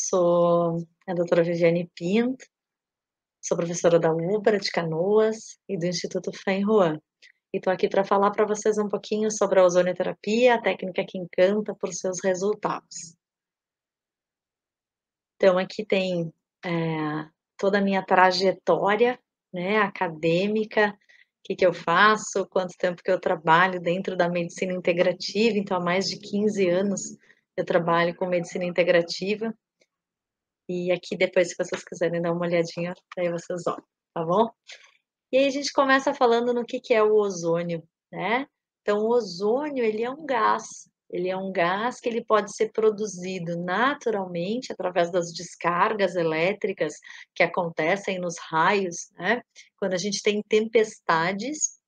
sou a doutora Viviane Pinto, sou professora da UBRA de Canoas e do Instituto Fenruan. E estou aqui para falar para vocês um pouquinho sobre a ozonioterapia, a técnica que encanta por seus resultados. Então aqui tem, toda a minha trajetória, né, acadêmica, o que eu faço, quanto tempo que eu trabalho dentro da medicina integrativa, então há mais de 15 anos eu trabalho com medicina integrativa. E aqui depois, se vocês quiserem dar uma olhadinha, aí vocês olham, tá bom? E aí a gente começa falando no que é o ozônio, né? Então, o ozônio, ele é um gás que ele pode ser produzido naturalmente através das descargas elétricas que acontecem nos raios, né? Quando a gente tem tempestades,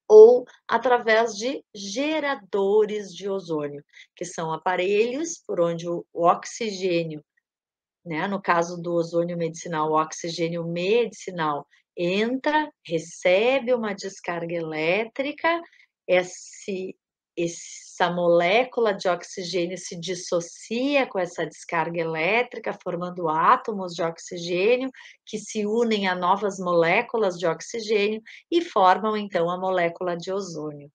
ou através de geradores de ozônio, que são aparelhos por onde o oxigênio, né, no caso do ozônio medicinal, o oxigênio medicinal entra, recebe uma descarga elétrica, essa molécula de oxigênio se dissocia com essa descarga elétrica, formando átomos de oxigênio que se unem a novas moléculas de oxigênio e formam então a molécula de ozônio.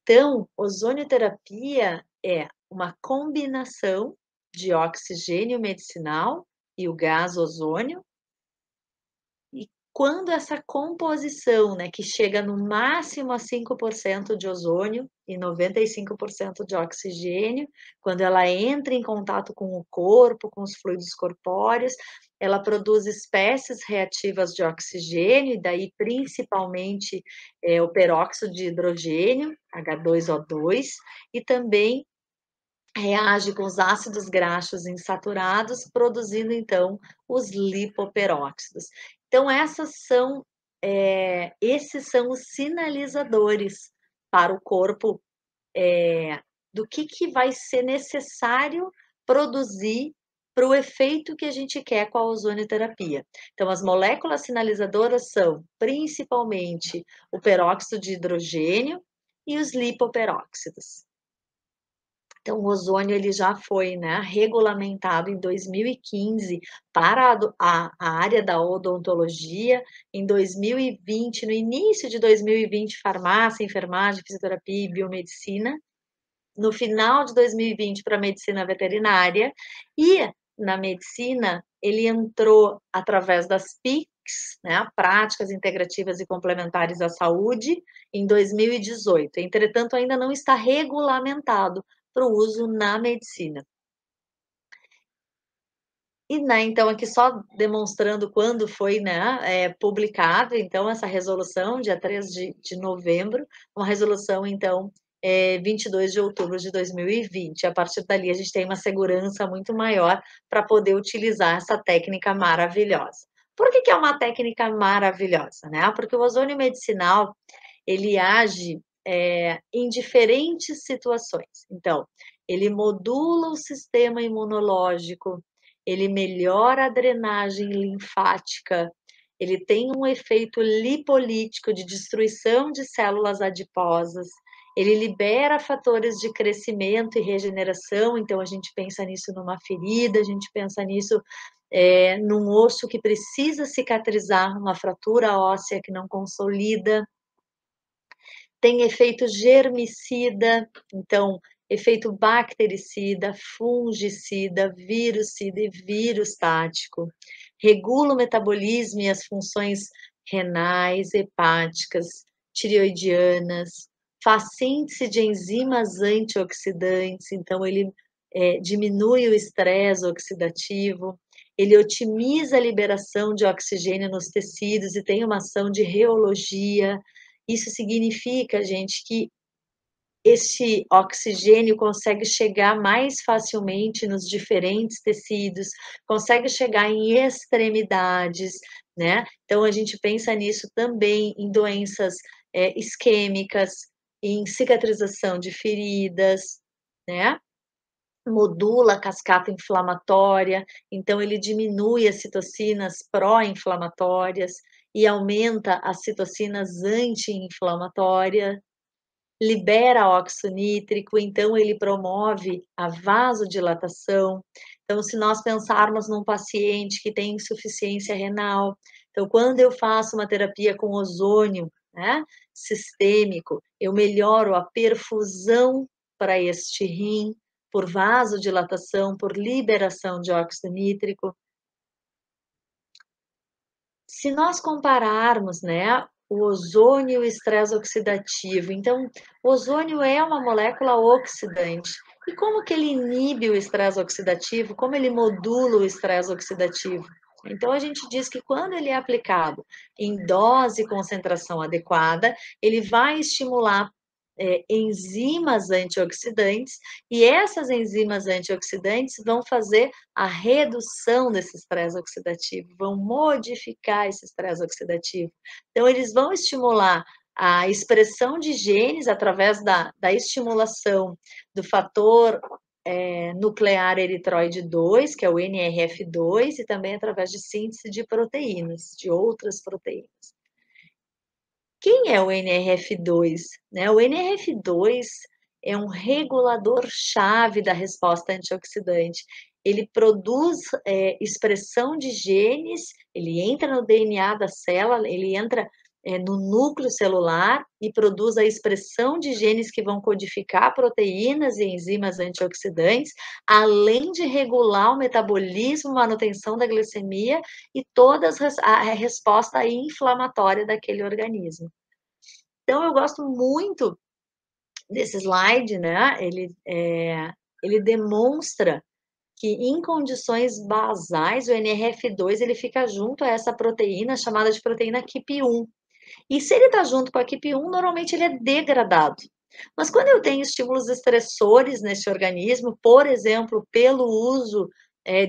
Então, ozonioterapia é uma combinação de oxigênio medicinal e o gás ozônio. E quando essa composição, né, que chega no máximo a 5% de ozônio e 95% de oxigênio, quando ela entra em contato com o corpo, com os fluidos corpóreos, ela produz espécies reativas de oxigênio, e daí principalmente o peróxido de hidrogênio, H2O2, e também reage com os ácidos graxos insaturados, produzindo então os lipoperóxidos. Então esses são os sinalizadores para o corpo, do que vai ser necessário produzir para o efeito que a gente quer com a ozonioterapia. Então, as moléculas sinalizadoras são principalmente o peróxido de hidrogênio e os lipoperóxidos. Então, o ozônio ele já foi, né, regulamentado em 2015 para a área da odontologia, em 2020, no início de 2020, farmácia, enfermagem, fisioterapia e biomedicina, no final de 2020 para a medicina veterinária, e na medicina ele entrou através das PICs, né, práticas integrativas e complementares à saúde, em 2018. Entretanto, ainda não está regulamentado para o uso na medicina. E, né, então aqui só demonstrando quando foi, né, publicado, então, essa resolução, dia 3 de novembro, uma resolução, então, 22 de outubro de 2020. A partir dali, a gente tem uma segurança muito maior para poder utilizar essa técnica maravilhosa. Por que é uma técnica maravilhosa, né? Porque o ozônio medicinal, ele age, em diferentes situações. Então, ele modula o sistema imunológico, ele melhora a drenagem linfática, ele tem um efeito lipolítico de destruição de células adiposas, ele libera fatores de crescimento e regeneração, então a gente pensa nisso numa ferida, a gente pensa nisso num osso que precisa cicatrizar, uma fratura óssea que não consolida. Tem efeito germicida, então efeito bactericida, fungicida, virucida e virustático. Regula o metabolismo e as funções renais, hepáticas, tireoidianas, faz síntese de enzimas antioxidantes, então ele diminui o estresse oxidativo, ele otimiza a liberação de oxigênio nos tecidos e tem uma ação de reologia. Isso significa, gente, que esse oxigênio consegue chegar mais facilmente nos diferentes tecidos, consegue chegar em extremidades, né? Então a gente pensa nisso também em doenças isquêmicas, em cicatrização de feridas, né? Modula a cascata inflamatória, então ele diminui as citocinas pró-inflamatórias e aumenta as citocinas anti-inflamatórias, libera óxido nítrico, então ele promove a vasodilatação. Então, se nós pensarmos num paciente que tem insuficiência renal, então quando eu faço uma terapia com ozônio, né, sistêmico, eu melhoro a perfusão para este rim, por vasodilatação, por liberação de óxido nítrico. Se nós compararmos, né, o ozônio e o estresse oxidativo, então, o ozônio é uma molécula oxidante. E como que ele inibe o estresse oxidativo? Como ele modula o estresse oxidativo? Então, a gente diz que quando ele é aplicado em dose e concentração adequada, ele vai estimular enzimas antioxidantes, e essas enzimas antioxidantes vão fazer a redução desse estresse oxidativo, vão modificar esse estresse oxidativo. Então, eles vão estimular a expressão de genes através da estimulação do fator nuclear eritroide 2, que é o NRF2, e também através de síntese de proteínas, de outras proteínas. Quem é o NRF2? Né? O NRF2 é um regulador-chave da resposta antioxidante. Ele produz expressão de genes, ele entra no DNA da célula, ele entra no núcleo celular e produz a expressão de genes que vão codificar proteínas e enzimas antioxidantes, além de regular o metabolismo, manutenção da glicemia e toda a resposta inflamatória daquele organismo. Então, eu gosto muito desse slide, né? Ele demonstra que em condições basais, o NRF2 ele fica junto a essa proteína chamada de proteína KIP1. E se ele está junto com a KIP1, normalmente ele é degradado. Mas quando eu tenho estímulos estressores nesse organismo, por exemplo, pelo uso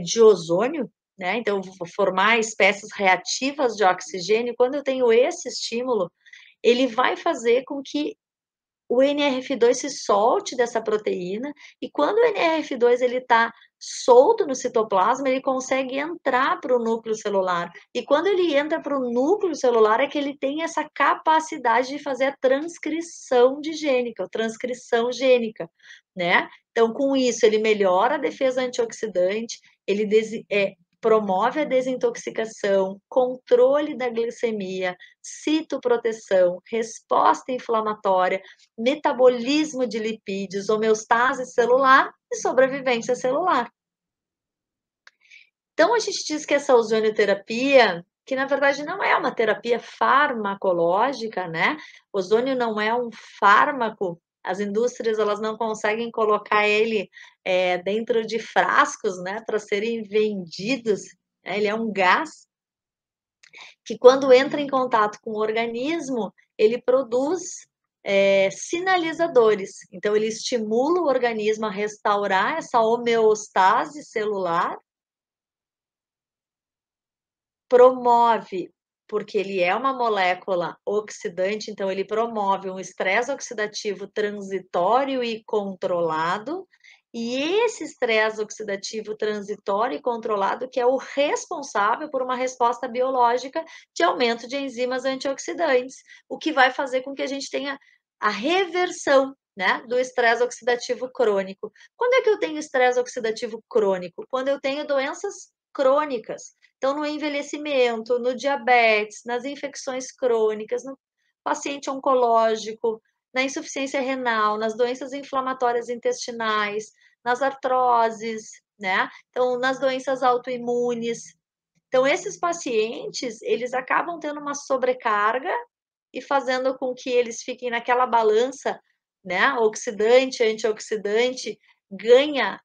de ozônio, né? Então, vou formar espécies reativas de oxigênio, quando eu tenho esse estímulo, ele vai fazer com que o NRF2 se solte dessa proteína, e quando o NRF2 ele está solto no citoplasma, ele consegue entrar para o núcleo celular. E quando ele entra para o núcleo celular, é que ele tem essa capacidade de fazer a transcrição de gênica, a transcrição gênica, né? Então, com isso, ele melhora a defesa antioxidante, ele promove a desintoxicação, controle da glicemia, citoproteção, resposta inflamatória, metabolismo de lipídios, homeostase celular e sobrevivência celular. Então, a gente diz que essa ozonioterapia, que na verdade não é uma terapia farmacológica, né? Ozônio não é um fármaco. As indústrias elas não conseguem colocar ele dentro de frascos, né, para serem vendidos. Ele é um gás que, quando entra em contato com o organismo, ele produz sinalizadores. Então, ele estimula o organismo a restaurar essa homeostase celular, promove, porque ele é uma molécula oxidante, então ele promove um estresse oxidativo transitório e controlado, e esse estresse oxidativo transitório e controlado que é o responsável por uma resposta biológica de aumento de enzimas antioxidantes, o que vai fazer com que a gente tenha a reversão, né, do estresse oxidativo crônico. Quando é que eu tenho estresse oxidativo crônico? Quando eu tenho doenças crônicas. Então, no envelhecimento, no diabetes, nas infecções crônicas, no paciente oncológico, na insuficiência renal, nas doenças inflamatórias intestinais, nas artroses, né? Então, nas doenças autoimunes. Então, esses pacientes, eles acabam tendo uma sobrecarga e fazendo com que eles fiquem naquela balança, né? Oxidante, antioxidante, ganha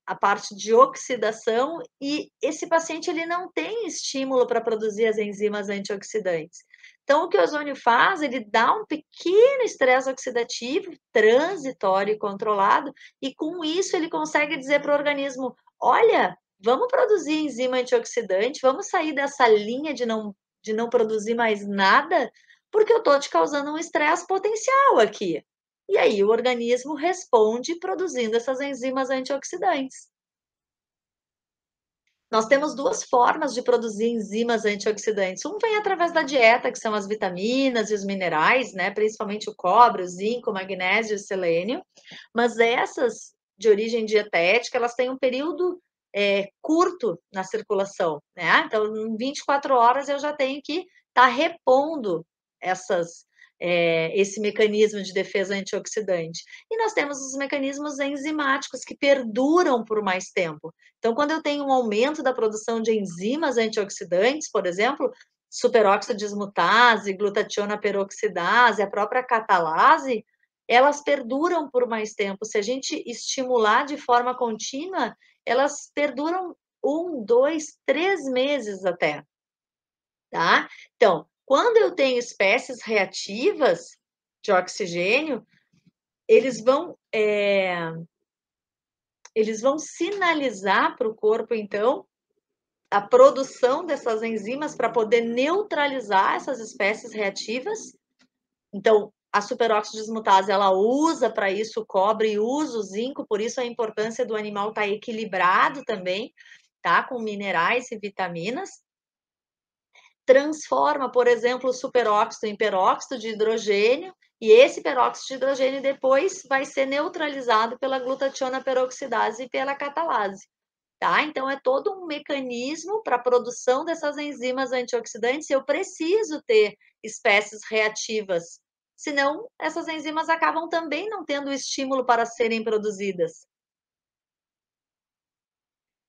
a parte de oxidação, e esse paciente ele não tem estímulo para produzir as enzimas antioxidantes. Então, o que o ozônio faz, ele dá um pequeno estresse oxidativo, transitório e controlado, e com isso ele consegue dizer para o organismo: olha, vamos produzir enzima antioxidante, vamos sair dessa linha de não produzir mais nada, porque eu estou te causando um estresse potencial aqui. E aí o organismo responde produzindo essas enzimas antioxidantes. Nós temos 2 formas de produzir enzimas antioxidantes. Um vem através da dieta, que são as vitaminas e os minerais, né, principalmente o cobre, o zinco, o magnésio e o selênio, mas essas de origem dietética, elas têm um período curto na circulação, né? Então, em 24 horas eu já tenho que estar repondo esse mecanismo de defesa antioxidante. E nós temos os mecanismos enzimáticos que perduram por mais tempo. Então, quando eu tenho um aumento da produção de enzimas antioxidantes, por exemplo, superóxido dismutase, glutationa peroxidase, a própria catalase, elas perduram por mais tempo. Se a gente estimular de forma contínua, elas perduram 1, 2, 3 meses até, tá? Então, quando eu tenho espécies reativas de oxigênio, eles vão sinalizar para o corpo, então, a produção dessas enzimas para poder neutralizar essas espécies reativas. Então, a superóxido dismutase, ela usa para isso o cobre e usa o zinco, por isso a importância do animal estar equilibrado também, tá? Com minerais e vitaminas. Transforma, por exemplo, o superóxido em peróxido de hidrogênio, e esse peróxido de hidrogênio depois vai ser neutralizado pela glutationa peroxidase e pela catalase. Tá? Então, é todo um mecanismo para a produção dessas enzimas antioxidantes. Eu preciso ter espécies reativas, senão essas enzimas acabam também não tendo estímulo para serem produzidas.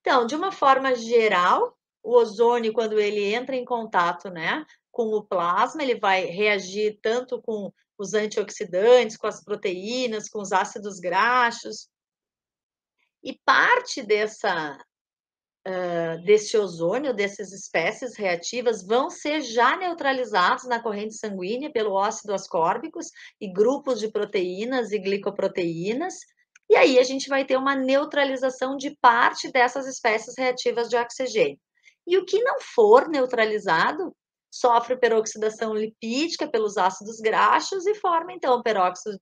Então, de uma forma geral, o ozônio, quando ele entra em contato, né, com o plasma, ele vai reagir tanto com os antioxidantes, com as proteínas, com os ácidos graxos, e parte desse ozônio, dessas espécies reativas, vão ser já neutralizados na corrente sanguínea pelo óxido ascórbicos e grupos de proteínas e glicoproteínas, e aí a gente vai ter uma neutralização de parte dessas espécies reativas de oxigênio. E o que não for neutralizado sofre peroxidação lipídica pelos ácidos graxos e forma, então, peróxido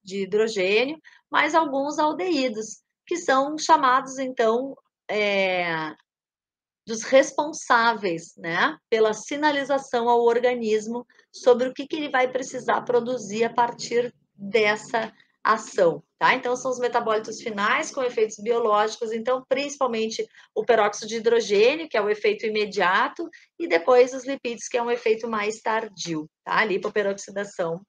de hidrogênio, mais alguns aldeídos, que são chamados, então, dos responsáveis, né, pela sinalização ao organismo sobre o que ele vai precisar produzir a partir dessa ação, tá? Então, são os metabólitos finais com efeitos biológicos, então, principalmente o peróxido de hidrogênio, que é o efeito imediato, e depois os lipídios, que é um efeito mais tardio, tá? A lipoperoxidação,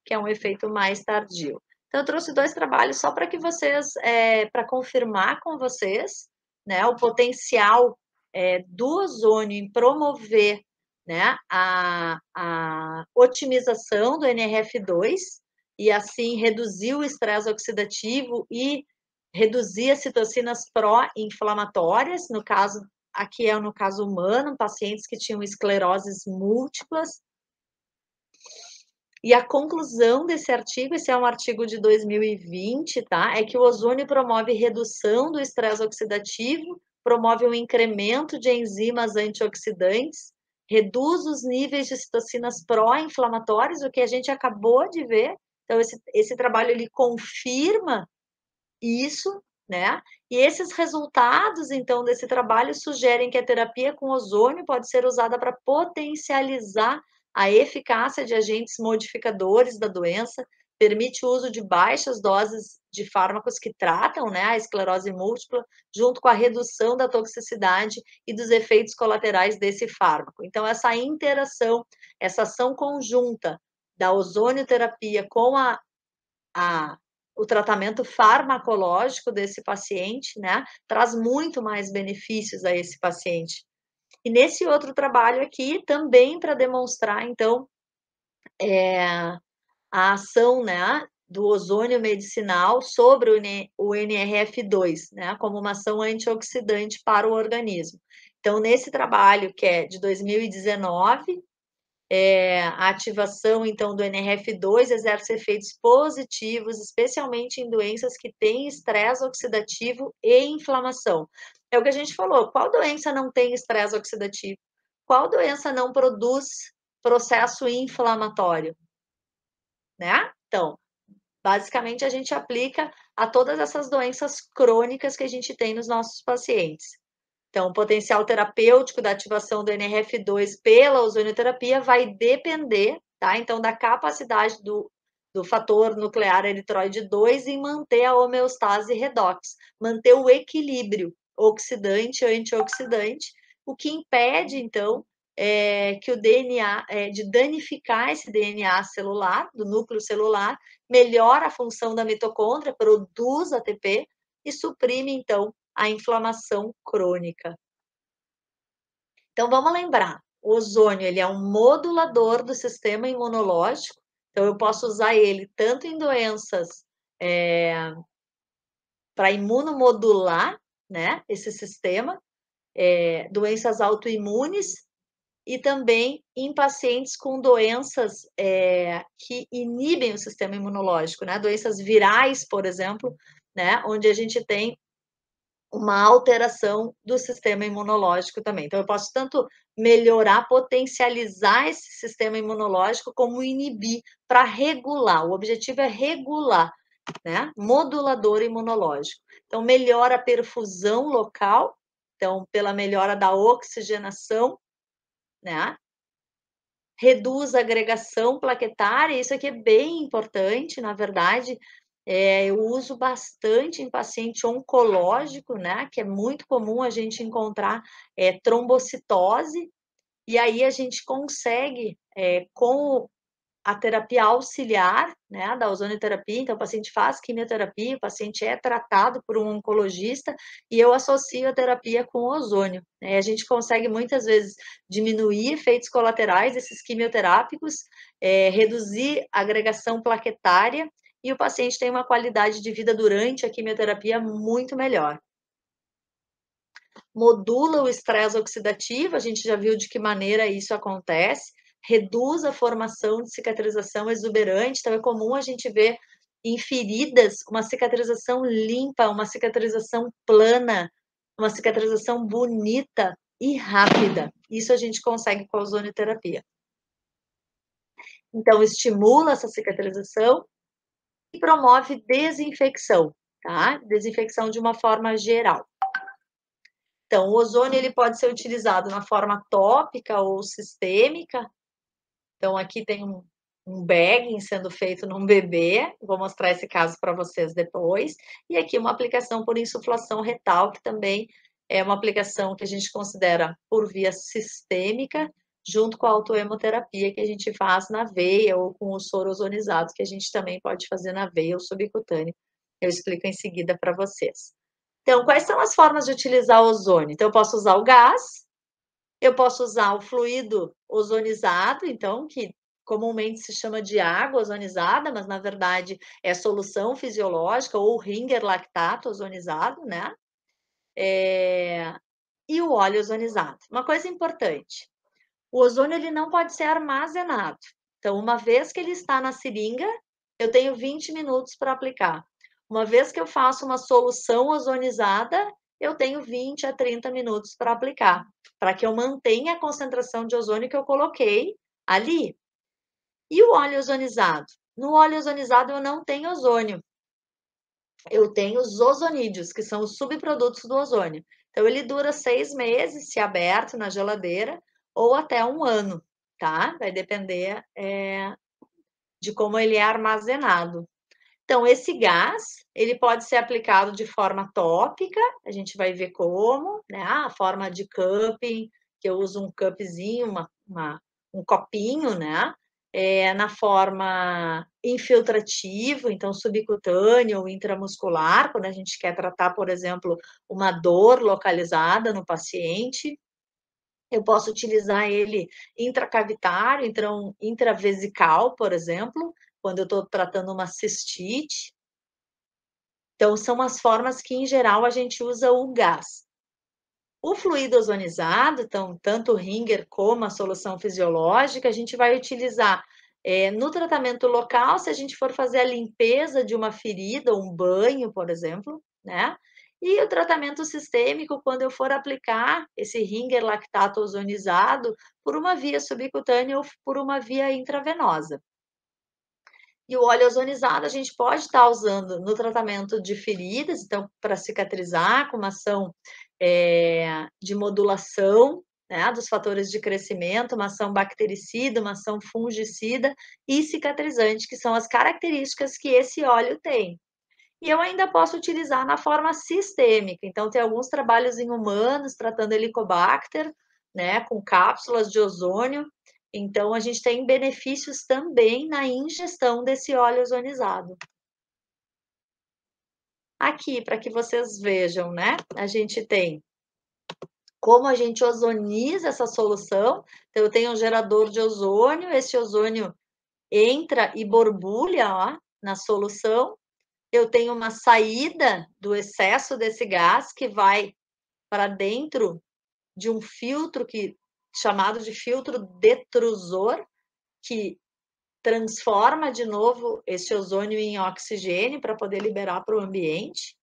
que é um efeito mais tardio. Então, eu trouxe 2 trabalhos só para que vocês, para confirmar com vocês, né, o potencial do ozônio em promover, né, a otimização do NRF2 e assim reduzir o estresse oxidativo e reduzir as citocinas pró-inflamatórias, no caso, aqui é no caso humano, pacientes que tinham escleroses múltiplas. E a conclusão desse artigo, esse é um artigo de 2020, tá? É que o ozônio promove redução do estresse oxidativo, promove um incremento de enzimas antioxidantes, reduz os níveis de citocinas pró-inflamatórias, o que a gente acabou de ver. Então, esse trabalho, ele confirma isso, né? E esses resultados, então, desse trabalho sugerem que a terapia com ozônio pode ser usada para potencializar a eficácia de agentes modificadores da doença, permite o uso de baixas doses de fármacos que tratam, né, a esclerose múltipla, junto com a redução da toxicidade e dos efeitos colaterais desse fármaco. Então, essa interação, essa ação conjunta da ozonioterapia com a o tratamento farmacológico desse paciente, né, traz muito mais benefícios a esse paciente. E nesse outro trabalho aqui, também para demonstrar, então, a ação, né, do ozônio medicinal sobre o NRF2, né, como uma ação antioxidante para o organismo. Então, nesse trabalho, que é de 2019, a ativação, então, do NRF2 exerce efeitos positivos, especialmente em doenças que têm estresse oxidativo e inflamação. É o que a gente falou, qual doença não tem estresse oxidativo? Qual doença não produz processo inflamatório, né? Então, basicamente, a gente aplica a todas essas doenças crônicas que a gente tem nos nossos pacientes. Então, o potencial terapêutico da ativação do NRF2 pela ozonioterapia vai depender, tá? Então, da capacidade do do fator nuclear eritroide 2 em manter a homeostase redox, manter o equilíbrio oxidante e antioxidante, o que impede, então, que o DNA, de danificar esse DNA celular, do núcleo celular, melhora a função da mitocôndria, produz ATP e suprime, então, a inflamação crônica. Então, vamos lembrar, o ozônio ele é um modulador do sistema imunológico, então eu posso usar ele tanto em doenças para imunomodular, né, esse sistema, doenças autoimunes, e também em pacientes com doenças que inibem o sistema imunológico, né, doenças virais, por exemplo, né, onde a gente tem uma alteração do sistema imunológico também. Então, eu posso tanto melhorar, potencializar esse sistema imunológico, como inibir, para regular. O objetivo é regular, né? Modulador imunológico. Então, melhora a perfusão local, então, pela melhora da oxigenação, né? Reduz a agregação plaquetária, isso aqui é bem importante, na verdade, eu uso bastante em paciente oncológico, né, que é muito comum a gente encontrar trombocitose, e aí a gente consegue, com a terapia auxiliar, né, da ozonioterapia, então o paciente faz quimioterapia, o paciente é tratado por um oncologista, e eu associo a terapia com ozônio, né, a gente consegue muitas vezes diminuir efeitos colaterais desses quimioterápicos, reduzir a agregação plaquetária, e o paciente tem uma qualidade de vida durante a quimioterapia muito melhor. Modula o estresse oxidativo, a gente já viu de que maneira isso acontece, reduz a formação de cicatrização exuberante, então é comum a gente ver em feridas uma cicatrização limpa, uma cicatrização plana, uma cicatrização bonita e rápida. Isso a gente consegue com a ozonioterapia. Então, estimula essa cicatrização e promove desinfecção, tá? Desinfecção de uma forma geral. Então, o ozônio ele pode ser utilizado na forma tópica ou sistêmica. Então, aqui tem um bagging sendo feito num bebê, vou mostrar esse caso para vocês depois. E aqui uma aplicação por insuflação retal, que também é uma aplicação que a gente considera por via sistêmica, junto com a autohemoterapia que a gente faz na veia ou com o soro ozonizado, que a gente também pode fazer na veia ou subcutâneo. Eu explico em seguida para vocês. Então, quais são as formas de utilizar o ozônio? Então, eu posso usar o gás, eu posso usar o fluido ozonizado, então, que comumente se chama de água ozonizada, mas na verdade é solução fisiológica ou Ringer lactato ozonizado, né? E o óleo ozonizado. Uma coisa importante, o ozônio ele não pode ser armazenado. Então, uma vez que ele está na seringa, eu tenho 20 minutos para aplicar. Uma vez que eu faço uma solução ozonizada, eu tenho 20 a 30 minutos para aplicar, para que eu mantenha a concentração de ozônio que eu coloquei ali. E o óleo ozonizado? No óleo ozonizado eu não tenho ozônio. Eu tenho os ozonídeos, que são os subprodutos do ozônio. Então, ele dura 6 meses, se aberto na geladeira, ou até 1 ano, tá? Vai depender de como ele é armazenado. Então, esse gás, ele pode ser aplicado de forma tópica, a gente vai ver como, né? A forma de cupping, que eu uso um cupzinho, um copinho, né? Na forma infiltrativo, então subcutâneo ou intramuscular, quando a gente quer tratar, por exemplo, uma dor localizada no paciente. Eu posso utilizar ele intracavitário, então intravesical, por exemplo, quando eu estou tratando uma cistite. Então, são as formas que, em geral, a gente usa o gás. O fluido ozonizado, então, tanto o Ringer como a solução fisiológica, a gente vai utilizar no tratamento local, se a gente for fazer a limpeza de uma ferida, um banho, por exemplo, né? E o tratamento sistêmico, quando eu for aplicar esse Ringer lactato ozonizado por uma via subcutânea ou por uma via intravenosa. E o óleo ozonizado a gente pode estar usando no tratamento de feridas, então, para cicatrizar, com uma ação de modulação, né, dos fatores de crescimento, uma ação bactericida, uma ação fungicida e cicatrizante, que são as características que esse óleo tem. E eu ainda posso utilizar na forma sistêmica, então tem alguns trabalhos em humanos tratando Helicobacter, né, com cápsulas de ozônio, então a gente tem benefícios também na ingestão desse óleo ozonizado. Aqui, para que vocês vejam, né, a gente tem como a gente ozoniza essa solução. Então eu tenho um gerador de ozônio, esse ozônio entra e borbulha, ó, na solução. Eu tenho uma saída do excesso desse gás que vai para dentro de um filtro chamado de filtro detrusor, que transforma de novo esse ozônio em oxigênio para poder liberar para o ambiente.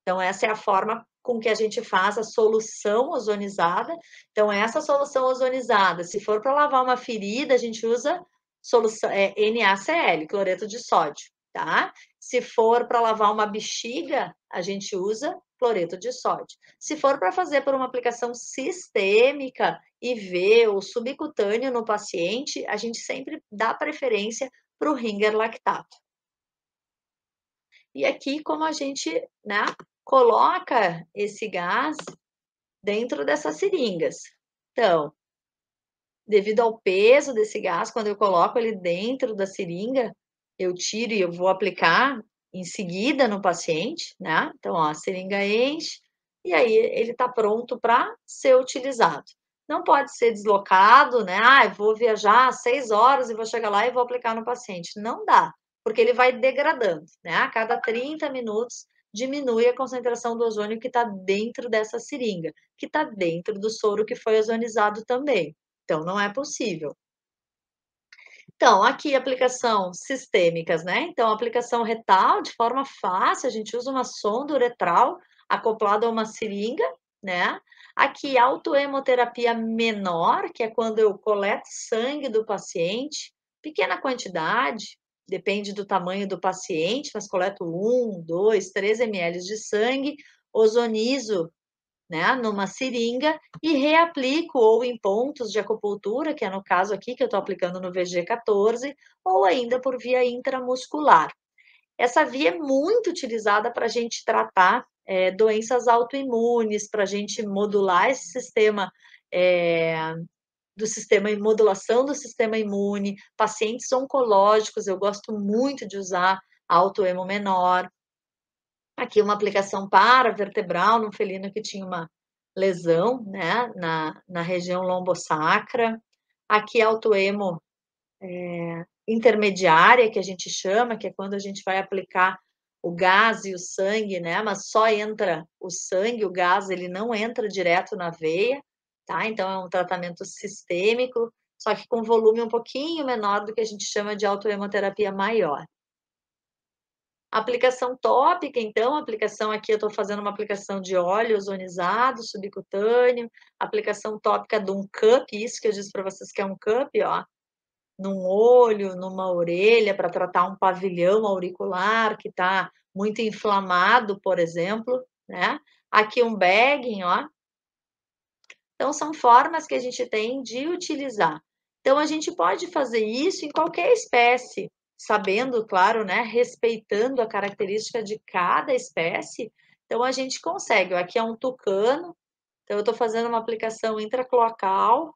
Então essa é a forma com que a gente faz a solução ozonizada. Então essa solução ozonizada, se for para lavar uma ferida, a gente usa solução NaCl, cloreto de sódio, tá? Se for para lavar uma bexiga, a gente usa cloreto de sódio. Se for para fazer por uma aplicação sistêmica, IV ou subcutâneo no paciente, a gente sempre dá preferência para o Ringer lactato. E aqui como a gente, né, coloca esse gás dentro dessas seringas. Então, devido ao peso desse gás, quando eu coloco ele dentro da seringa, eu tiro e eu vou aplicar em seguida no paciente, né? Então, ó, a seringa enche e aí ele tá pronto para ser utilizado. Não pode ser deslocado, né? Ah, eu vou viajar 6 horas e vou chegar lá e vou aplicar no paciente. Não dá, porque ele vai degradando, né? A cada 30 minutos diminui a concentração do ozônio que está dentro dessa seringa, que está dentro do soro que foi ozonizado também. Então, não é possível. Então, aqui aplicação sistêmicas, né? Então, aplicação retal, de forma fácil, a gente usa uma sonda uretral acoplada a uma seringa, né? Aqui, autohemoterapia menor, que é quando eu coleto sangue do paciente, pequena quantidade, depende do tamanho do paciente, mas coleto 1, 2, 3 ml de sangue, ozonizo, né, numa seringa e reaplico ou em pontos de acupuntura, que é no caso aqui que eu estou aplicando no VG14, ou ainda por via intramuscular. Essa via é muito utilizada para a gente tratar doenças autoimunes, para a gente modular esse sistema do sistema modulação do sistema imune, pacientes oncológicos, eu gosto muito de usar autoemo menor. Aqui uma aplicação para vertebral num felino que tinha uma lesão, né, na região lombosacra. Aqui autoemo intermediária, que a gente chama, que é quando a gente vai aplicar o gás e o sangue, né, mas só entra o sangue, o gás ele não entra direto na veia, tá? Então é um tratamento sistêmico, só que com volume um pouquinho menor do que a gente chama de autohemoterapia maior. Aplicação tópica, então, aplicação aqui eu estou fazendo uma aplicação de óleo ozonizado, subcutâneo, aplicação tópica de um cup, isso que eu disse para vocês que é um cup, ó, num olho, numa orelha, para tratar um pavilhão auricular que está muito inflamado, por exemplo, né? Aqui um bagging, ó. Então, são formas que a gente tem de utilizar. Então, a gente pode fazer isso em qualquer espécie, sabendo, claro, né, respeitando a característica de cada espécie. Então, a gente consegue. Aqui é um tucano, então eu estou fazendo uma aplicação intracloacal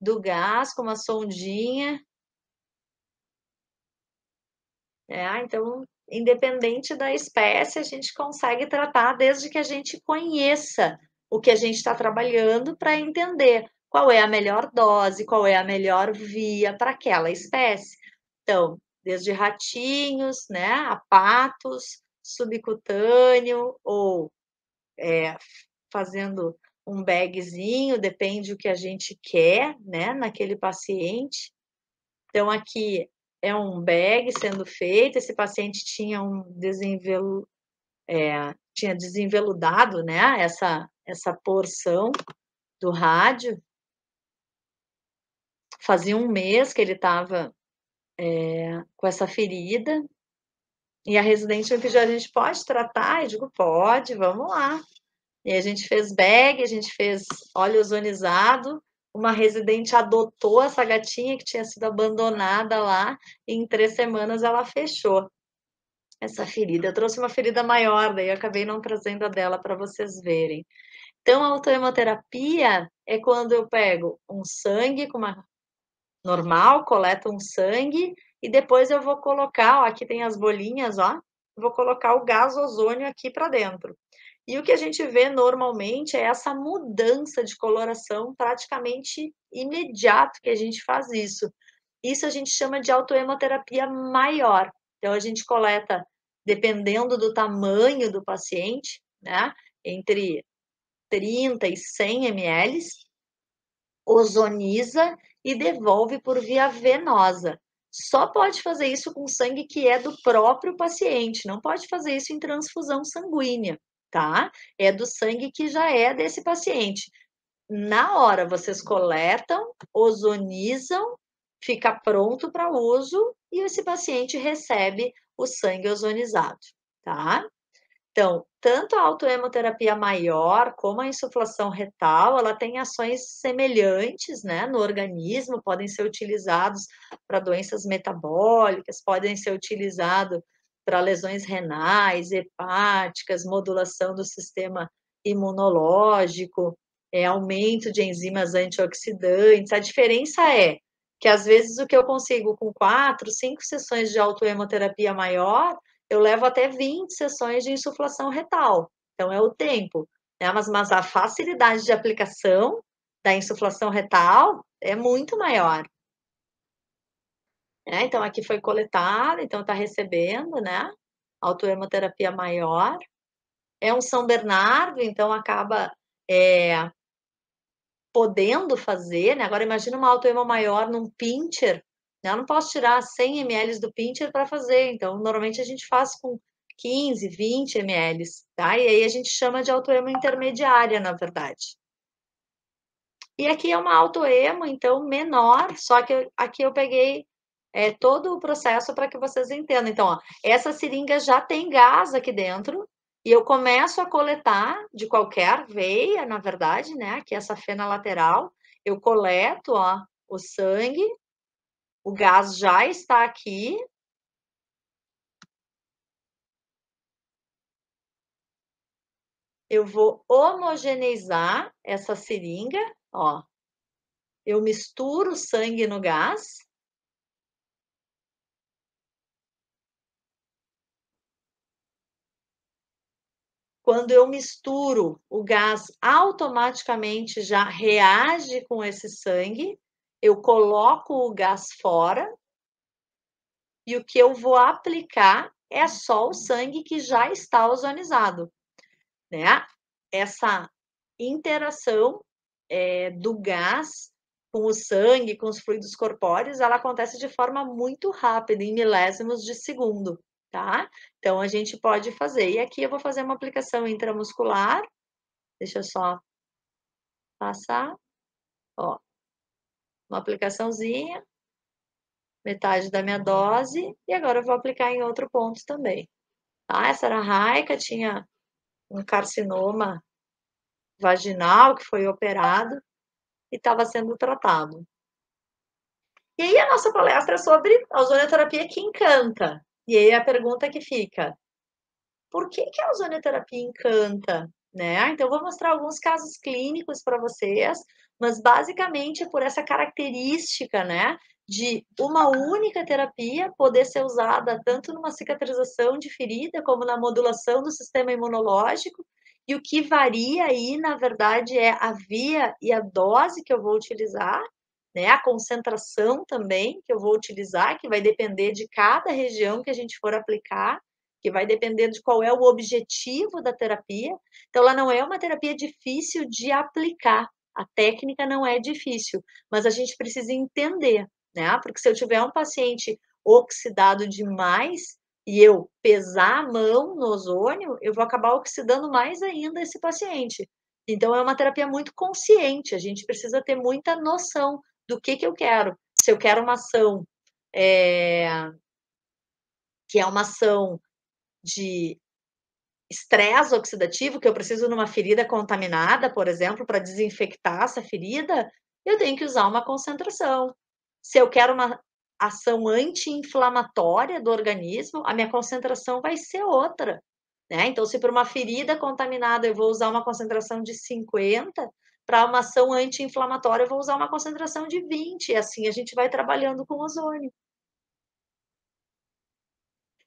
do gás com uma sondinha. Então, independente da espécie, a gente consegue tratar desde que a gente conheça o que a gente está trabalhando para entender qual é a melhor dose, qual é a melhor via para aquela espécie. Então, desde ratinhos, né, a patos, subcutâneo ou fazendo um bagzinho, depende do que a gente quer, né, naquele paciente. Então, aqui é um bag sendo feito, esse paciente tinha tinha desenveludado, né, essa porção do rádio. Fazia 1 mês que ele estava com essa ferida, e a residente me pediu: "A gente pode tratar?" Eu digo: "Pode, vamos lá". E a gente fez bag, a gente fez óleo ozonizado, uma residente adotou essa gatinha que tinha sido abandonada lá, e em 3 semanas ela fechou essa ferida. Eu trouxe uma ferida maior, daí eu acabei não trazendo a dela para vocês verem. Então, a autohemoterapia é quando eu pego um sangue com uma normal, coleto um sangue e depois eu vou colocar, ó, aqui tem as bolinhas, ó, vou colocar o gás ozônio aqui para dentro. E o que a gente vê normalmente é essa mudança de coloração praticamente imediato que a gente faz isso. Isso a gente chama de autohemoterapia maior. Então a gente coleta, dependendo do tamanho do paciente, né, entre 30 e 100 ml, ozoniza e devolve por via venosa. Só pode fazer isso com sangue que é do próprio paciente, não pode fazer isso em transfusão sanguínea, tá? É do sangue que já é desse paciente. Na hora vocês coletam, ozonizam, fica pronto para uso e esse paciente recebe o sangue ozonizado, tá? Então, tanto a autohemoterapia maior como a insuflação retal, ela tem ações semelhantes, né, no organismo, podem ser utilizados para doenças metabólicas, podem ser utilizados para lesões renais, hepáticas, modulação do sistema imunológico, aumento de enzimas antioxidantes. A diferença é que, às vezes, o que eu consigo com 4, 5 sessões de autohemoterapia maior, eu levo até 20 sessões de insuflação retal. Então, é o tempo, né? Mas a facilidade de aplicação da insuflação retal é muito maior. Né? Então, aqui foi coletado, então está recebendo, né? Autohemoterapia maior. É um São Bernardo, então acaba podendo fazer, né? Agora imagina uma autoema maior num pincher, né? Eu não posso tirar 100 ml do pincher para fazer, então normalmente a gente faz com 15, 20 ml, tá? E aí a gente chama de autoema intermediária, na verdade. E aqui é uma autoema, então, menor, só que aqui eu peguei todo o processo para que vocês entendam. Então, ó, essa seringa já tem gás aqui dentro, e eu começo a coletar de qualquer veia, na verdade, né? Aqui essa fena lateral, eu coleto, ó, o sangue, o gás já está aqui. Eu vou homogeneizar essa seringa, ó. Eu misturo o sangue no gás. Quando eu misturo, o gás automaticamente já reage com esse sangue, eu coloco o gás fora e o que eu vou aplicar é só o sangue que já está ozonizado, né? Essa interação do gás com o sangue, com os fluidos corpóreos, ela acontece de forma muito rápida, em milésimos de segundo, tá? Então, a gente pode fazer. E aqui eu vou fazer uma aplicação intramuscular. Deixa eu só passar. Ó, uma aplicaçãozinha, metade da minha dose, e agora eu vou aplicar em outro ponto também. Tá? Essa era a Raika, tinha um carcinoma vaginal que foi operado e estava sendo tratado. E aí a nossa palestra é sobre a ozonioterapia que encanta. E aí a pergunta que fica: por que a ozonioterapia encanta? Né? Então, eu vou mostrar alguns casos clínicos para vocês, mas basicamente é por essa característica, né, de uma única terapia poder ser usada tanto numa cicatrização de ferida, como na modulação do sistema imunológico, e o que varia aí, na verdade, é a via e a dose que eu vou utilizar, né, a concentração também que eu vou utilizar, que vai depender de cada região que a gente for aplicar, que vai depender de qual é o objetivo da terapia. Então, ela não é uma terapia difícil de aplicar. A técnica não é difícil, mas a gente precisa entender, né? Porque se eu tiver um paciente oxidado demais e eu pesar a mão no ozônio, eu vou acabar oxidando mais ainda esse paciente. Então, é uma terapia muito consciente, a gente precisa ter muita noção do que eu quero. Se eu quero uma ação que é uma ação de estresse oxidativo, que eu preciso numa ferida contaminada, por exemplo, para desinfectar essa ferida, eu tenho que usar uma concentração. Se eu quero uma ação anti-inflamatória do organismo, a minha concentração vai ser outra, né. Então, se para uma ferida contaminada eu vou usar uma concentração de 50, para uma ação anti-inflamatória eu vou usar uma concentração de 20, e assim a gente vai trabalhando com ozônio.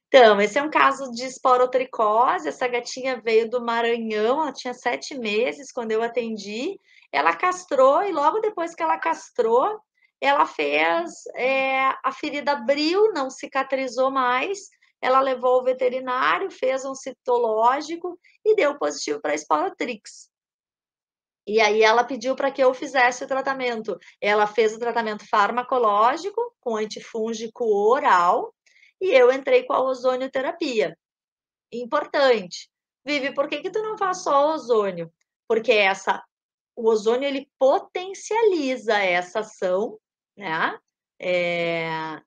Então, esse é um caso de esporotricose, essa gatinha veio do Maranhão, ela tinha 7 meses quando eu atendi, ela castrou e logo depois que ela castrou, ela fez, a ferida abriu, não cicatrizou mais, ela levou ao veterinário, fez um citológico e deu positivo para esporotrix. E aí ela pediu para que eu fizesse o tratamento. Ela fez o tratamento farmacológico com antifúngico oral e eu entrei com a ozonioterapia. Importante. Vivi, por que que tu não faz só o ozônio? Porque o ozônio ele potencializa essa ação, né, eh,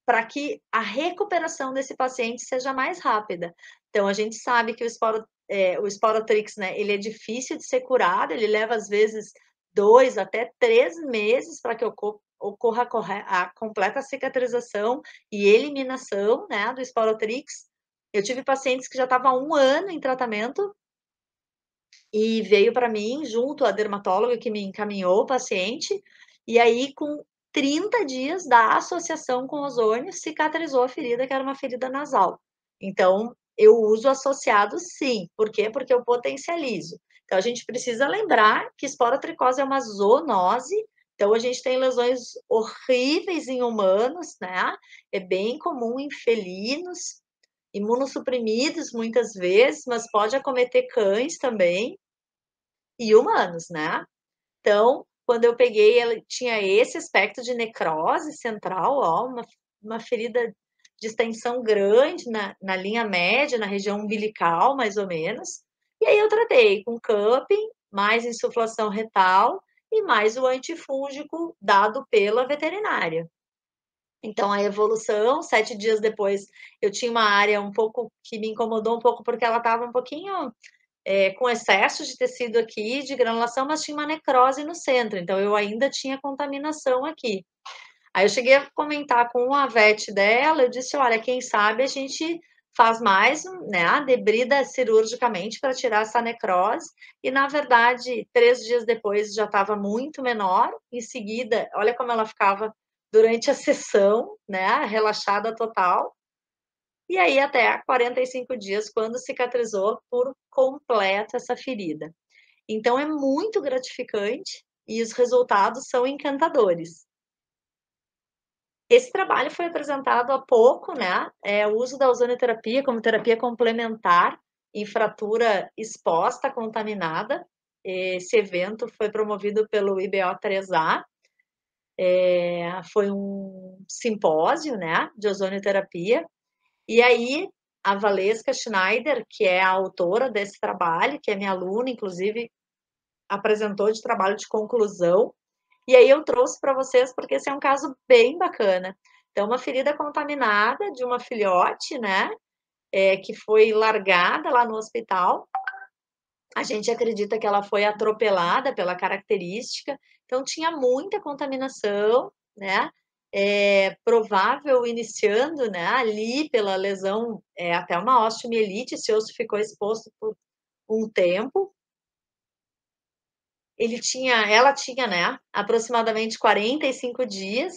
para que a recuperação desse paciente seja mais rápida. Então a gente sabe que o Sporotrix, né, ele é difícil de ser curado, ele leva às vezes 2 até 3 meses para que ocorra a completa cicatrização e eliminação, né, do Sporotrix. Eu tive pacientes que já estavam há 1 ano em tratamento e veio para mim junto à dermatóloga que me encaminhou o paciente, e aí com 30 dias da associação com ozônio, cicatrizou a ferida, que era uma ferida nasal. Então, eu uso associado sim. Por quê? Porque eu potencializo. Então a gente precisa lembrar que esporotricose é uma zoonose, então a gente tem lesões horríveis em humanos, né, é bem comum em felinos, imunossuprimidos muitas vezes, mas pode acometer cães também. E humanos, né. Então, quando eu peguei, ela tinha esse aspecto de necrose central, ó, uma ferida de extensão grande na linha média, na região umbilical, mais ou menos. E aí eu tratei com cupping, mais insuflação retal e mais o antifúngico dado pela veterinária. Então a evolução, 7 dias depois, eu tinha uma área um pouco que me incomodou um pouco, porque ela estava um pouquinho com excesso de tecido aqui, de granulação, mas tinha uma necrose no centro, então eu ainda tinha contaminação aqui. Aí eu cheguei a comentar com a vet dela, eu disse: "Olha, quem sabe a gente faz mais, né, a debrida cirurgicamente para tirar essa necrose", e na verdade 3 dias depois já estava muito menor, em seguida, olha como ela ficava durante a sessão, né, relaxada total, e aí até 45 dias, quando cicatrizou por completo essa ferida. Então é muito gratificante e os resultados são encantadores. Esse trabalho foi apresentado há pouco, né, o uso da ozonioterapia como terapia complementar em fratura exposta contaminada. Esse evento foi promovido pelo IBO3A, foi um simpósio, né, de ozonioterapia. E aí, a Valesca Schneider, que é a autora desse trabalho, que é minha aluna, inclusive, apresentou de trabalho de conclusão, e aí eu trouxe para vocês, porque esse é um caso bem bacana. Então, uma ferida contaminada de uma filhote, né, que foi largada lá no hospital. A gente acredita que ela foi atropelada pela característica, então tinha muita contaminação, né, provável iniciando, né, ali pela lesão, até uma osteomielite, esse osso ficou exposto por um tempo. Ela tinha, né, aproximadamente 45 dias,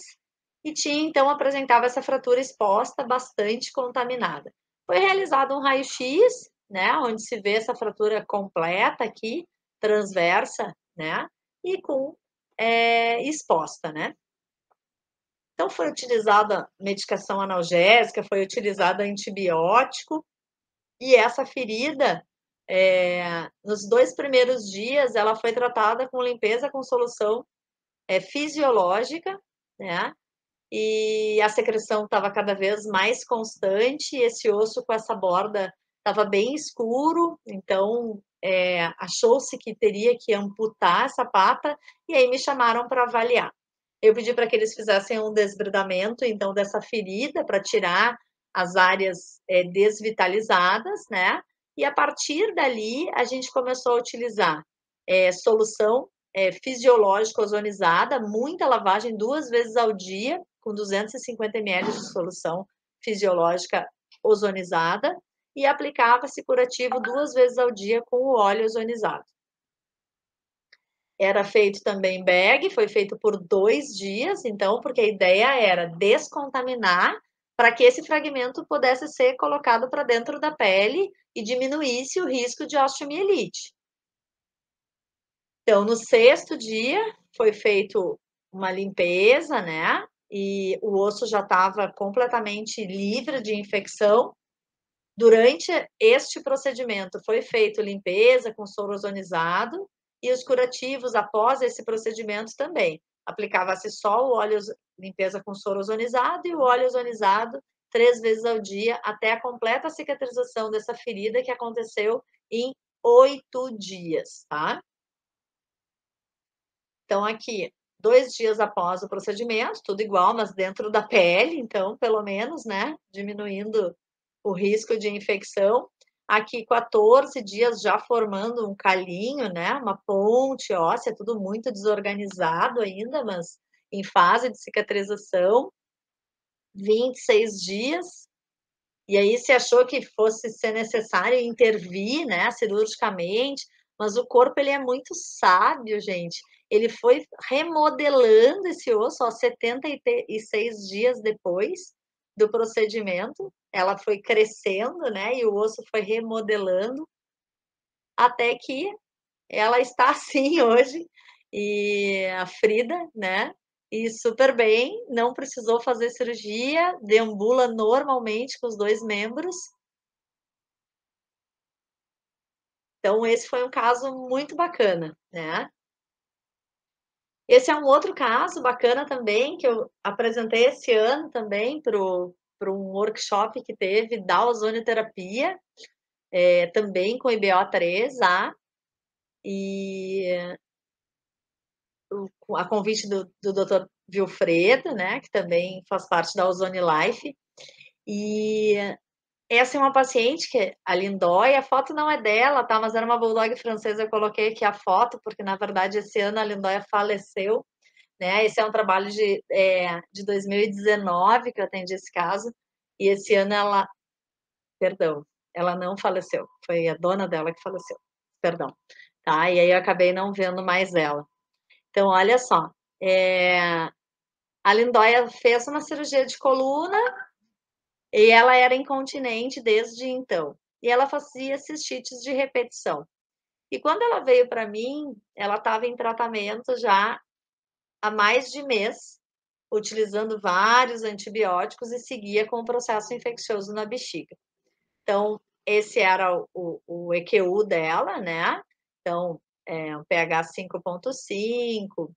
e tinha então apresentava essa fratura exposta bastante contaminada. Foi realizado um raio-x, né, onde se vê essa fratura completa aqui, transversa, né, e com, exposta, né. Então foi utilizada medicação analgésica, foi utilizado antibiótico, e essa ferida, nos 2 primeiros dias, ela foi tratada com limpeza com solução, fisiológica, né, e a secreção estava cada vez mais constante, e esse osso com essa borda estava bem escuro, então, achou-se que teria que amputar essa pata, e aí me chamaram para avaliar. Eu pedi para que eles fizessem um desbridamento, então, dessa ferida, para tirar as áreas, desvitalizadas, né, E a partir dali, a gente começou a utilizar solução fisiológica ozonizada, muita lavagem, 2 vezes ao dia, com 250 ml de solução fisiológica ozonizada, e aplicava-se curativo 2 vezes ao dia com o óleo ozonizado. Era feito também bag, foi feito por 2 dias, então, porque a ideia era descontaminar para que esse fragmento pudesse ser colocado para dentro da pele e diminuísse o risco de osteomielite. Então, no 6º dia, foi feito uma limpeza, né, e o osso já estava completamente livre de infecção. Durante este procedimento, foi feito limpeza com soro ozonizado e os curativos após esse procedimento também. Aplicava-se só o óleo limpeza com soro ozonizado e o óleo ozonizado 3 vezes ao dia, até a completa cicatrização dessa ferida, que aconteceu em 8 dias, tá? Então, aqui, 2 dias após o procedimento, tudo igual, mas dentro da pele, então, pelo menos, né, diminuindo o risco de infecção. Aqui, 14 dias já formando um calinho, né, uma ponte óssea, tudo muito desorganizado ainda, mas em fase de cicatrização. 26 dias, e aí se achou que fosse ser necessário intervir, né, cirurgicamente, mas o corpo ele é muito sábio, gente. Ele foi remodelando esse osso, ó, 76 dias depois do procedimento, ela foi crescendo, né, e o osso foi remodelando, até que ela está assim hoje, e a Frida, né, e super bem, não precisou fazer cirurgia, deambula normalmente com os 2 membros. Então esse foi um caso muito bacana, né. Esse é um outro caso bacana também, que eu apresentei esse ano também para um workshop que teve da ozonioterapia, também com IBO3A, e a convite do Dr. Vilfredo, né, que também faz parte da Ozone Life. E essa é uma paciente que a Lindóia, a foto não é dela, tá, mas era uma bulldog francesa, eu coloquei aqui a foto, porque na verdade esse ano a Lindóia faleceu, né, esse é um trabalho de 2019 que eu atendi esse caso, e esse ano ela, perdão, ela não faleceu, foi a dona dela que faleceu, perdão, tá, e aí eu acabei não vendo mais ela. Então olha só, a Lindóia fez uma cirurgia de coluna e ela era incontinente desde então. E ela fazia cistites de repetição. E quando ela veio para mim, ela estava em tratamento já há mais de mês, utilizando vários antibióticos e seguia com o processo infeccioso na bexiga. Então, esse era o EQU dela, né? Então, um pH 5,5,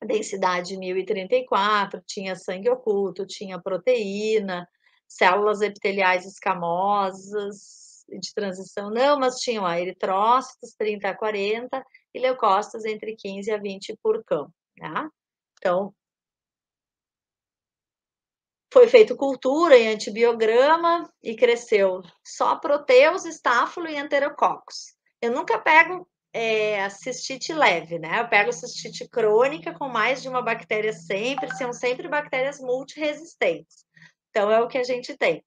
densidade 1034, tinha sangue oculto, tinha proteína, células epiteliais escamosas de transição, não, mas tinham eritrócitos 30 a 40 e leucócitos entre 15 a 20 por campo, tá? Então, foi feito cultura e antibiograma e cresceu só proteus, estáfilo e enterococos. Eu nunca pego a cistite leve, né? Eu pego cistite crônica com mais de uma bactéria sempre, são sempre bactérias multiresistentes. Então, é o que a gente tem.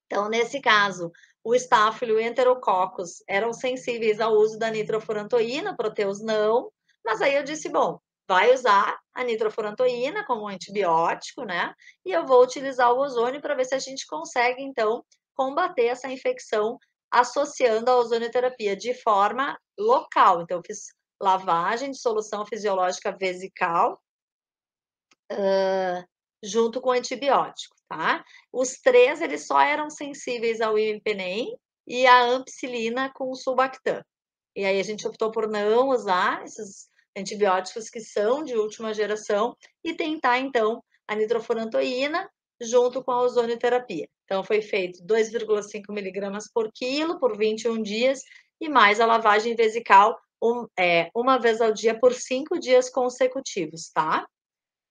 Então, nesse caso, o estáfilo e o enterococos eram sensíveis ao uso da nitrofurantoína, proteus não, mas aí eu disse, bom, vai usar a nitrofurantoína como um antibiótico, né? E eu vou utilizar o ozônio para ver se a gente consegue, então, combater essa infecção associando a ozonioterapia de forma local. Então, eu fiz lavagem de solução fisiológica vesical, junto com antibiótico, tá? Os 3, eles só eram sensíveis ao imipenem e à ampicilina com sulbactam. E aí a gente optou por não usar esses antibióticos que são de última geração e tentar, então, a nitrofurantoína junto com a ozonioterapia. Então, foi feito 2,5 miligramas por quilo por 21 dias e mais a lavagem vesical uma vez ao dia por 5 dias consecutivos, tá?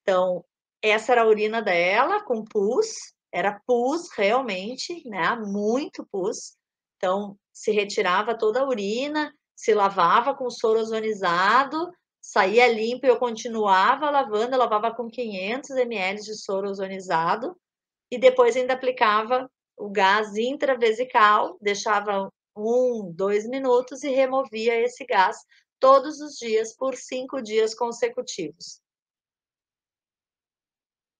Então, essa era a urina dela com pus, era pus realmente, né, muito pus. Então, se retirava toda a urina, se lavava com soro ozonizado, saía limpo e eu continuava lavando, eu lavava com 500 ml de soro ozonizado, e depois ainda aplicava o gás intravesical, deixava 1, 2 minutos e removia esse gás todos os dias por 5 dias consecutivos.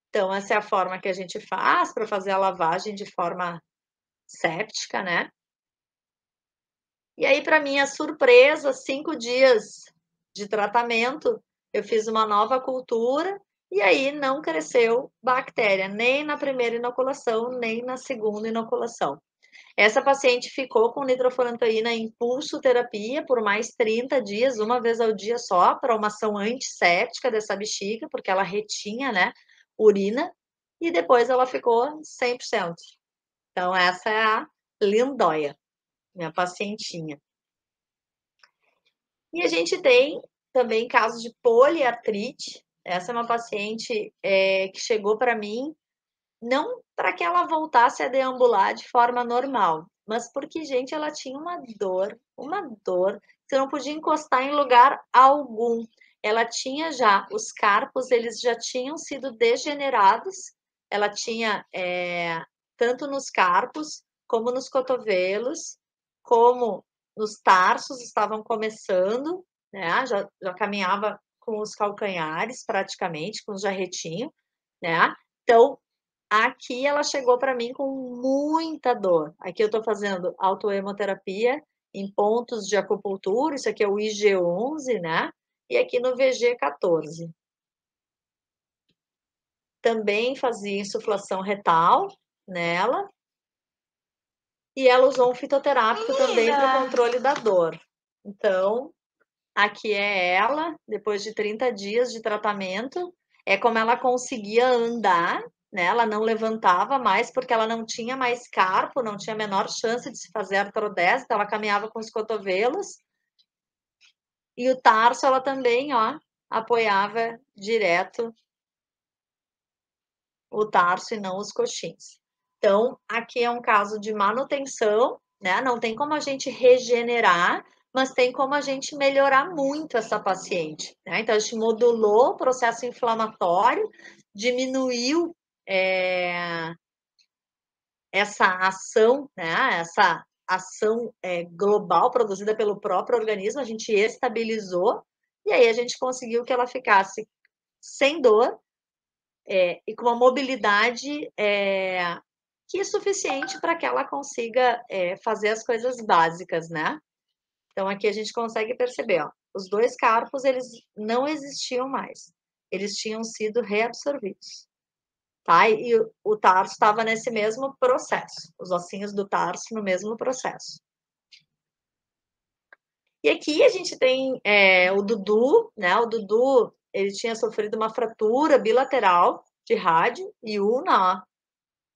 Então, essa é a forma que a gente faz para fazer a lavagem de forma séptica, né? E aí, para minha surpresa, 5 dias de tratamento, eu fiz uma nova cultura e aí não cresceu bactéria, nem na primeira inoculação, nem na segunda inoculação. Essa paciente ficou com nitrofurantoína em pulsoterapia por mais 30 dias, uma vez ao dia só, para uma ação antisséptica dessa bexiga, porque ela retinha, né, urina, e depois ela ficou 100%. Então, essa é a lindóia, minha pacientinha. E a gente tem também casos de poliartrite. Essa é uma paciente que chegou para mim, não para que ela voltasse a deambular de forma normal, mas porque, gente, ela tinha uma dor, você não podia encostar em lugar algum. Ela tinha já, os carpos, eles já tinham sido degenerados, ela tinha tanto nos carpos, como nos cotovelos, como nos tarsos, estavam começando, né? Já caminhava com os calcanhares, praticamente, com os jarretinhos, né? Então, aqui ela chegou para mim com muita dor. Aqui eu estou fazendo autohemoterapia em pontos de acupuntura, isso aqui é o IG11, né? E aqui no VG14. Também fazia insuflação retal nela. E ela usou um fitoterápico também para o controle da dor. Então, aqui é ela, depois de 30 dias de tratamento. É como ela conseguia andar, né? Ela não levantava mais porque ela não tinha mais carpo, não tinha a menor chance de se fazer artrodese, então ela caminhava com os cotovelos. E o tarso ela também, ó, apoiava direto o tarso e não os coxins. Então, aqui é um caso de manutenção, né? Não tem como a gente regenerar, mas tem como a gente melhorar muito essa paciente, né? Então, a gente modulou o processo inflamatório, diminuiu essa ação, né? Essa ação global produzida pelo próprio organismo, a gente estabilizou, e aí a gente conseguiu que ela ficasse sem dor, e com uma mobilidade que é suficiente para que ela consiga fazer as coisas básicas, né? Então, aqui a gente consegue perceber, ó, os dois carpos, eles não existiam mais. Eles tinham sido reabsorvidos, tá? E o tarso estava nesse mesmo processo, os ossinhos do tarso no mesmo processo. E aqui a gente tem o Dudu, né? O Dudu, ele tinha sofrido uma fratura bilateral de rádio e ulna, ó.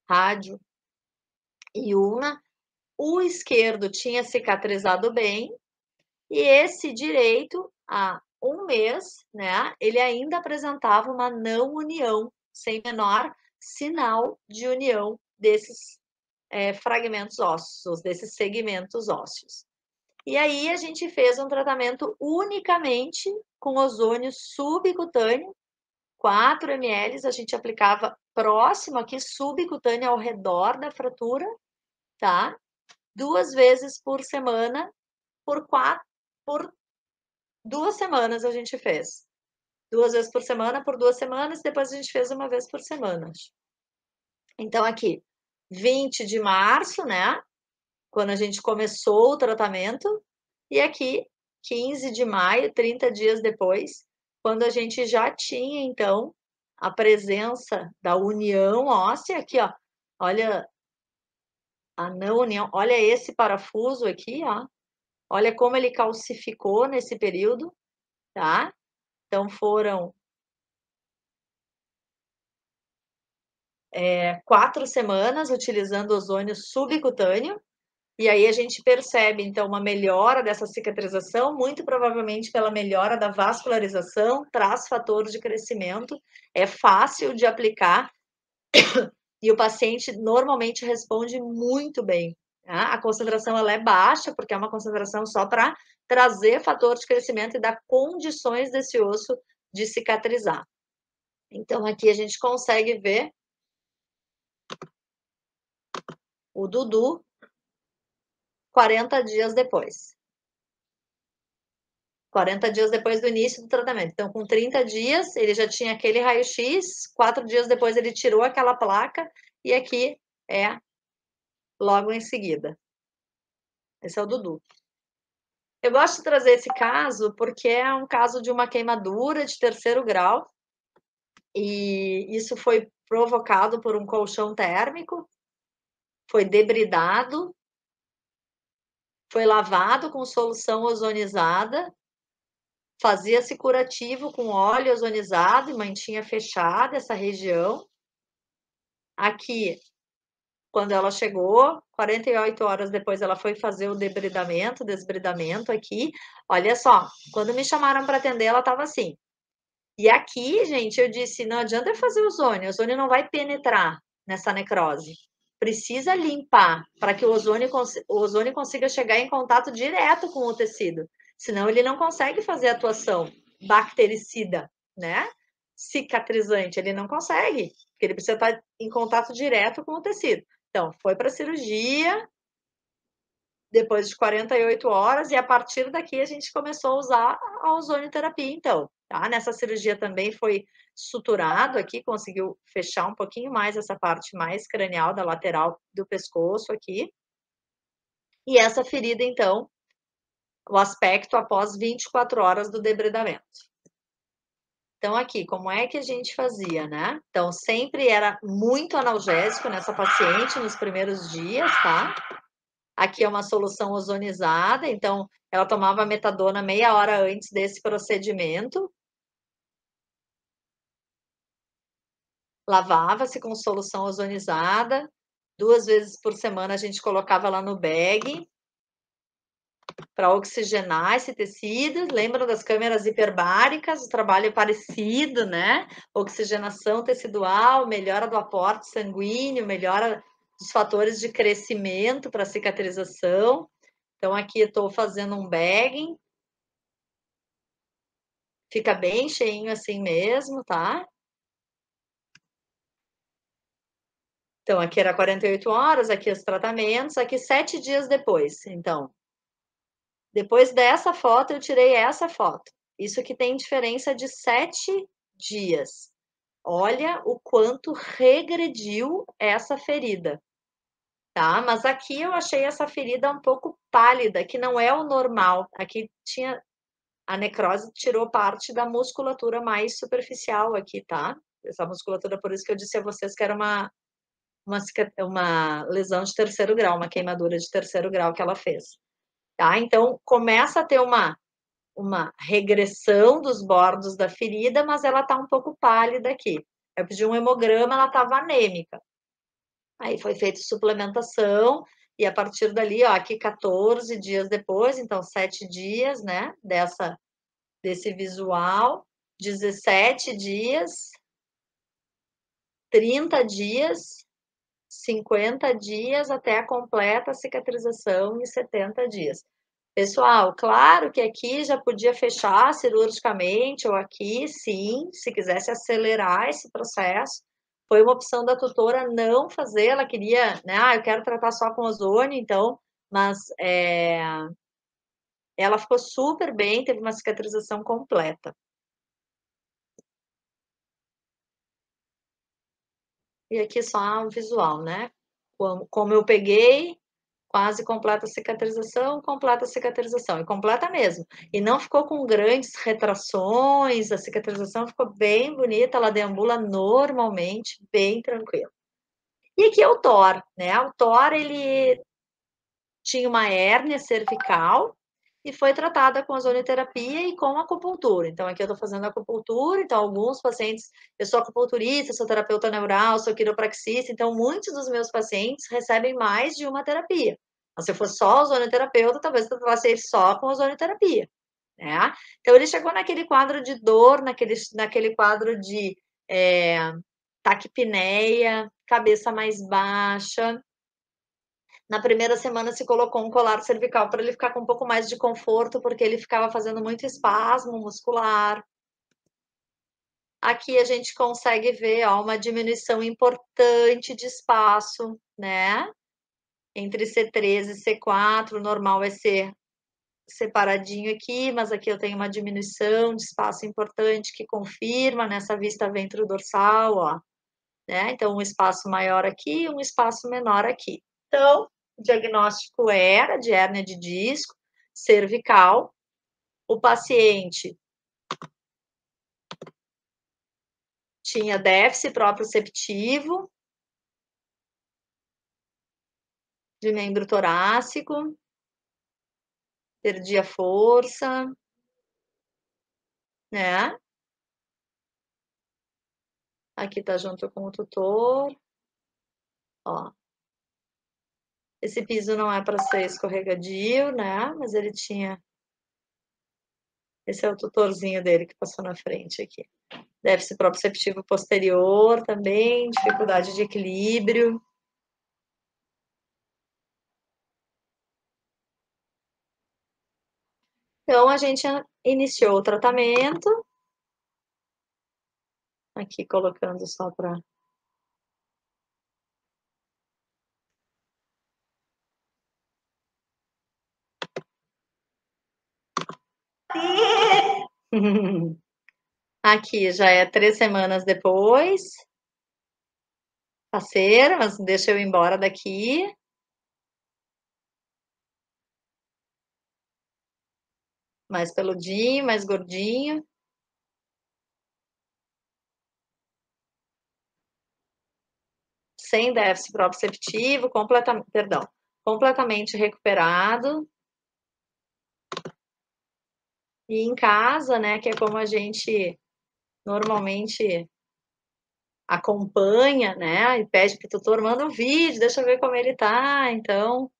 Rádio e ulna. O esquerdo tinha cicatrizado bem e esse direito, há um mês, né, ele ainda apresentava uma não união, sem menor sinal de união desses fragmentos ósseos, desses segmentos ósseos. E aí a gente fez um tratamento unicamente com ozônio subcutâneo, 4 ml, a gente aplicava próximo aqui, subcutâneo ao redor da fratura, tá? 2 vezes por semana, por 2 semanas a gente fez. 2 vezes por semana, por 2 semanas, depois a gente fez uma vez por semana. Então, aqui, 20 de março, né? Quando a gente começou o tratamento, e aqui, 15 de maio, 30 dias depois, quando a gente já tinha, então, a presença da união óssea, aqui, ó, olha a não união, olha esse parafuso aqui, ó, olha como ele calcificou nesse período, tá? Então, foram 4 semanas utilizando ozônio subcutâneo, e aí a gente percebe, então, uma melhora dessa cicatrização, muito provavelmente pela melhora da vascularização, traz fator de crescimento, é fácil de aplicar, e o paciente normalmente responde muito bem. A concentração ela é baixa, porque é uma concentração só para trazer fator de crescimento e dar condições desse osso de cicatrizar. Então aqui a gente consegue ver o Dudu 40 dias depois. 40 dias depois do início do tratamento. Então, com 30 dias, ele já tinha aquele raio-x, 4 dias depois ele tirou aquela placa, e aqui é logo em seguida. Esse é o Dudu. Eu gosto de trazer esse caso, porque é um caso de uma queimadura de 3º grau, e isso foi provocado por um colchão térmico, foi debridado, foi lavado com solução ozonizada, fazia-se curativo com óleo ozonizado e mantinha fechada essa região. Aqui, quando ela chegou, 48 horas depois ela foi fazer o desbridamento aqui. Olha só, quando me chamaram para atender, ela estava assim. E aqui, gente, eu disse, não adianta eu fazer o ozônio não vai penetrar nessa necrose. Precisa limpar para que o ozônio consiga chegar em contato direto com o tecido. Senão ele não consegue fazer a atuação bactericida, né? Cicatrizante, ele não consegue, porque ele precisa estar em contato direto com o tecido. Então, foi para a cirurgia, depois de 48 horas, e a partir daqui a gente começou a usar a ozonioterapia, então, tá? Nessa cirurgia também foi suturado aqui, conseguiu fechar um pouquinho mais essa parte mais cranial da lateral do pescoço aqui. E essa ferida, então, o aspecto após 24 horas do debridamento. Então, aqui, como é que a gente fazia, né? Então, sempre era muito analgésico nessa paciente nos primeiros dias, tá? Aqui é uma solução ozonizada, então ela tomava metadona meia hora antes desse procedimento. Lavava-se com solução ozonizada. 2 vezes por semana a gente colocava lá no bag para oxigenar esse tecido. Lembram das câmeras hiperbáricas? O trabalho é parecido, né? Oxigenação tecidual, melhora do aporte sanguíneo, melhora dos fatores de crescimento para cicatrização. Então, aqui eu estou fazendo um bagging. Fica bem cheinho assim mesmo, tá? Então, aqui era 48 horas, aqui os tratamentos, aqui 7 dias depois. Então, depois dessa foto, eu tirei essa foto. Isso aqui tem diferença de 7 dias. Olha o quanto regrediu essa ferida, tá? Mas aqui eu achei essa ferida um pouco pálida, que não é o normal. Aqui tinha a necrose tirou parte da musculatura mais superficial aqui, tá? Essa musculatura, por isso que eu disse a vocês que era uma lesão de 3º grau, uma queimadura de 3º grau que ela fez, tá? Então, começa a ter uma regressão dos bordos da ferida, mas ela tá um pouco pálida aqui. Eu pedi um hemograma, ela estava anêmica. Aí foi feita suplementação, e a partir dali, ó, aqui 14 dias depois, então 7 dias, né, desse visual, 17 dias, 30 dias, 50 dias até a completa cicatrização em 70 dias. Pessoal, claro que aqui já podia fechar cirurgicamente, ou aqui sim, se quisesse acelerar esse processo. Foi uma opção da tutora não fazer, ela queria, né, eu quero tratar só com ozônio, então, mas ela ficou super bem, teve uma cicatrização completa. E aqui só o visual, né? Como eu peguei, quase completa cicatrização, e completa mesmo. E não ficou com grandes retrações, a cicatrização ficou bem bonita, ela deambula normalmente, bem tranquila. E aqui é o Thor, né? O Thor, ele tinha uma hérnia cervical e foi tratada com ozonioterapia e com acupuntura. Então, aqui eu estou fazendo acupuntura, então alguns pacientes, eu sou acupunturista, sou terapeuta neural, sou quiropraxista, então muitos dos meus pacientes recebem mais de uma terapia. Então, se eu fosse só ozonioterapeuta, talvez eu tratasse só com ozonioterapia, né? Então, ele chegou naquele quadro de dor, naquele quadro de taquipneia, cabeça mais baixa, Na primeira semana se colocou um colar cervical para ele ficar com um pouco mais de conforto, porque ele ficava fazendo muito espasmo muscular. Aqui a gente consegue ver, ó, uma diminuição importante de espaço, né, entre C3 e C4, o normal é ser separadinho aqui, mas aqui eu tenho uma diminuição de espaço importante que confirma nessa vista ventrodorsal, ó, né, então um espaço maior aqui, um espaço menor aqui. Então, o diagnóstico era de hérnia de disco cervical, o paciente tinha déficit proprioceptivo de membro torácico, perdia força, né. Aqui tá junto com o tutor, ó. Esse piso não é para ser escorregadio, né, mas ele tinha esse é o tutorzinho dele que passou na frente aqui. Déficit proprioceptivo posterior também, dificuldade de equilíbrio. Então a gente iniciou o tratamento, aqui colocando só para aqui já é 3 semanas depois, parceira, mas deixa eu ir embora daqui. Mais peludinho, mais gordinho. Sem déficit proprioceptivo, completamente recuperado. E em casa, né, que é como a gente normalmente acompanha, né, e pede para o tutor: "Manda um vídeo, deixa eu ver como ele tá", então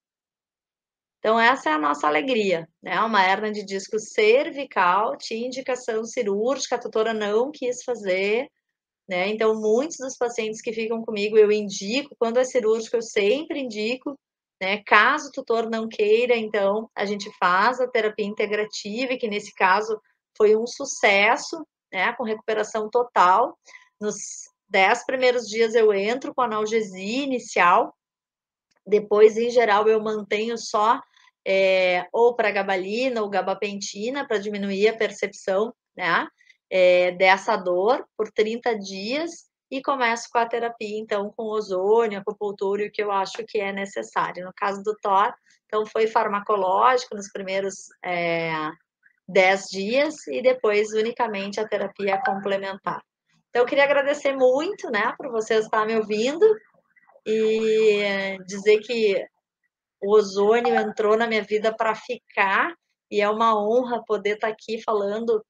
essa é a nossa alegria, né, uma hérnia de disco cervical, tinha indicação cirúrgica, a tutora não quis fazer, né, então muitos dos pacientes que ficam comigo eu indico, quando é cirúrgico eu sempre indico, né, caso o tutor não queira, então a gente faz a terapia integrativa e que nesse caso foi um sucesso, né, com recuperação total. Nos 10 primeiros dias eu entro com analgesia inicial, depois em geral eu mantenho só, ou pregabalina ou gabapentina para diminuir a percepção, né, dessa dor por 30 dias e começo com a terapia então com ozônio, acupuntura e o que eu acho que é necessário. No caso do TOR, então foi farmacológico nos primeiros, 10 dias e depois unicamente a terapia complementar. Então eu queria agradecer muito, né, por você estar me ouvindo e dizer que o ozônio entrou na minha vida para ficar, e é uma honra poder estar aqui falando,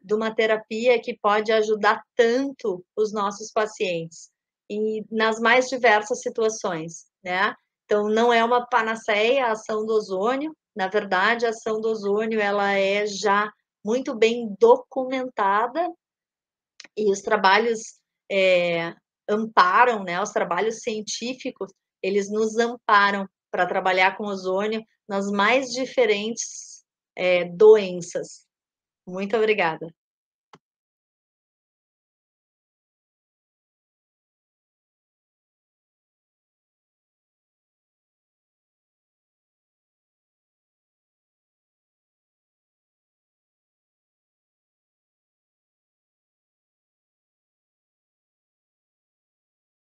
de uma terapia que pode ajudar tanto os nossos pacientes, e nas mais diversas situações, né. Então não é uma panaceia a ação do ozônio, na verdade a ação do ozônio ela é já muito bem documentada, e os trabalhos, amparam, né, os trabalhos científicos, eles nos amparam para trabalhar com ozônio nas mais diferentes, doenças. Muito obrigada.